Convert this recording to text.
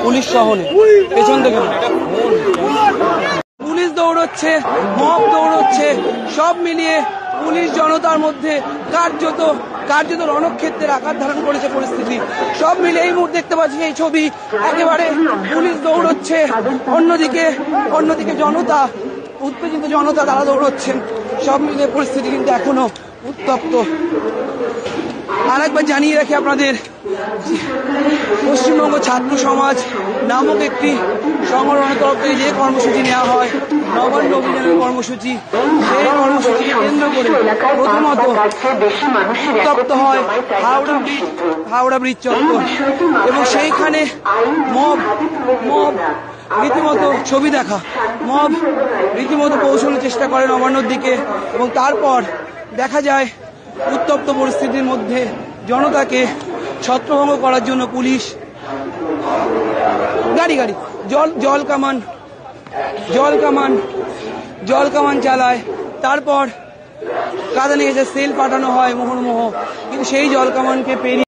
Police শহরে পেছন থেকে পুলিশ দৌড়চ্ছে, মব দৌড়চ্ছে, সব মিলিয়ে পুলিশ জনতার মধ্যে কার্যত রণক্ষেত্রের আকার ধারণ করেছে পরিস্থিতি। সব মিলে এই মুহূর্তে দেখতে পাচ্ছি এই ছবি, একেবারে পুলিশ দৌড়চ্ছে, অন্যদিকে জনতা, উত্তেজিত জনতা তারা দৌড়চ্ছেন। সব মিলে পরিস্থিতি কিন্তু এখনো উত্তপ্ত। আর একবার জানিয়ে রাখি আপনাদের, পশ্চিমবঙ্গ ছাত্র সমাজ নামক একটি সংগঠনের তরফ থেকে যে কর্মসূচি নেওয়া হয়, নবান্ন অভিযানের কর্মসূচি, সেই কর্মসূচিকে কেন্দ্র করে প্রথমত উত্তপ্ত হয় হাওড়া ব্রিজ চত্বর, এবং সেইখানে মব রীতিমতো ছবি দেখা, মব রীতিমতো পৌঁছানোর চেষ্টা করে নবান্নর দিকে, এবং তারপর দেখা যায় উত্তপ্ত পরিস্থিতির মধ্যে জনতাকে ছত্রভঙ্গ করার জন্য পুলিশ গাড়ি জল কামান চালায়। তারপর কাঁদানে গেছে সেল পাঠানো হয় মুহুর্মুহু, কিন্তু সেই জল কামানকে পেরিয়ে